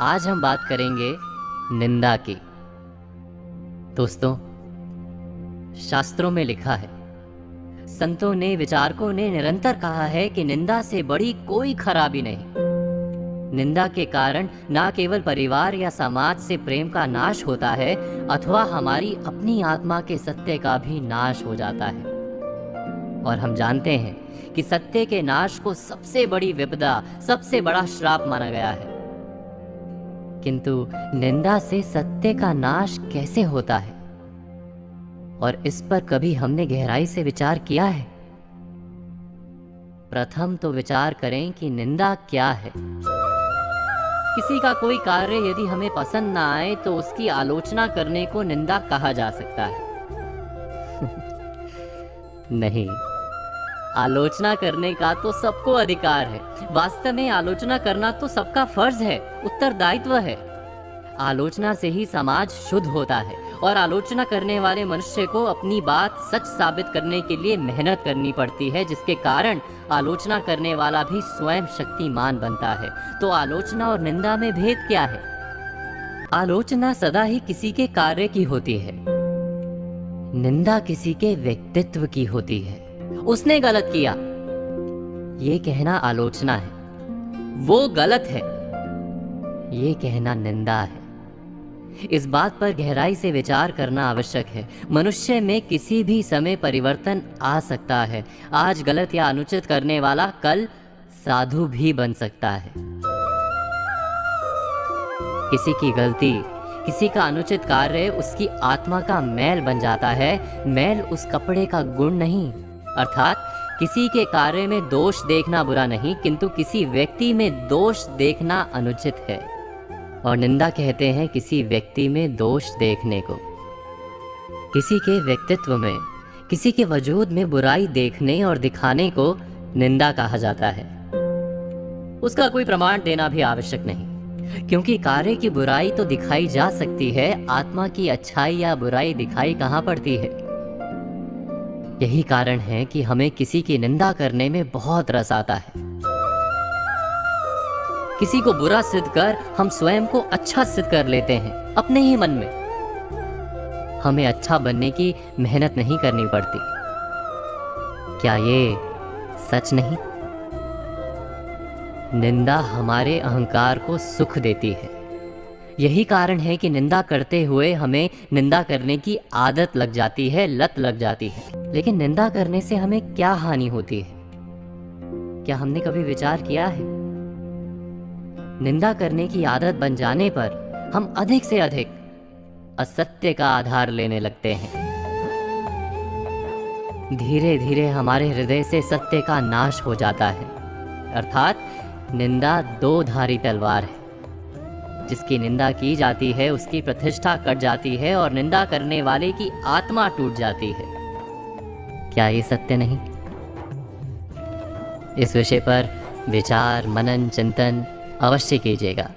आज हम बात करेंगे निंदा की। दोस्तों, शास्त्रों में लिखा है, संतों ने, विचारकों ने निरंतर कहा है कि निंदा से बड़ी कोई खराबी नहीं। निंदा के कारण ना केवल परिवार या समाज से प्रेम का नाश होता है, अथवा हमारी अपनी आत्मा के सत्य का भी नाश हो जाता है। और हम जानते हैं कि सत्य के नाश को सबसे बड़ी विपदा, सबसे बड़ा श्राप माना गया है। किंतु निंदा से सत्य का नाश कैसे होता है, और इस पर कभी हमने गहराई से विचार किया है? प्रथम तो विचार करें कि निंदा क्या है। किसी का कोई कार्य यदि हमें पसंद ना आए तो उसकी आलोचना करने को निंदा कहा जा सकता है। नहीं, आलोचना करने का तो सबको अधिकार है। वास्तव में आलोचना करना तो सबका फर्ज है, उत्तरदायित्व है। आलोचना से ही समाज शुद्ध होता है, और आलोचना करने वाले मनुष्य को अपनी बात सच साबित करने के लिए मेहनत करनी पड़ती है, जिसके कारण आलोचना करने वाला भी स्वयं शक्तिमान बनता है। तो आलोचना और निंदा में भेद क्या है? आलोचना सदा ही किसी के कार्य की होती है, निंदा किसी के व्यक्तित्व की होती है। उसने गलत किया, ये कहना आलोचना है। वो गलत है, ये कहना निंदा है। इस बात पर गहराई से विचार करना आवश्यक है। मनुष्य में किसी भी समय परिवर्तन आ सकता है। आज गलत या अनुचित करने वाला कल साधु भी बन सकता है। किसी की गलती, किसी का अनुचित कार्य उसकी आत्मा का मैल बन जाता है। मैल उस कपड़े का गुण नहीं। अर्थात किसी के कार्य में दोष देखना बुरा नहीं, किंतु किसी व्यक्ति में दोष देखना अनुचित है। और निंदा कहते हैं किसी व्यक्ति में दोष देखने को। किसी के व्यक्तित्व में, किसी के वजूद में बुराई देखने और दिखाने को निंदा कहा जाता है। उसका कोई प्रमाण देना भी आवश्यक नहीं, क्योंकि कार्य की बुराई तो दिखाई जा सकती है, आत्मा की अच्छाई या बुराई दिखाई कहाँ पड़ती है। यही कारण है कि हमें किसी की निंदा करने में बहुत रस आता है। किसी को बुरा सिद्ध कर हम स्वयं को अच्छा सिद्ध कर लेते हैं अपने ही मन में। हमें अच्छा बनने की मेहनत नहीं करनी पड़ती। क्या ये सच नहीं? निंदा हमारे अहंकार को सुख देती है। यही कारण है कि निंदा करते हुए हमें निंदा करने की आदत लग जाती है, लत लग जाती है। लेकिन निंदा करने से हमें क्या हानि होती है? क्या हमने कभी विचार किया है? निंदा करने की आदत बन जाने पर हम अधिक से अधिक असत्य का आधार लेने लगते हैं। धीरे धीरे हमारे हृदय से सत्य का नाश हो जाता है। अर्थात निंदा दो धारी तलवार है। जिसकी निंदा की जाती है उसकी प्रतिष्ठा कट जाती है, और निंदा करने वाले की आत्मा टूट जाती है। क्या ये सत्य नहीं? इस विषय पर विचार, मनन, चिंतन अवश्य कीजिएगा।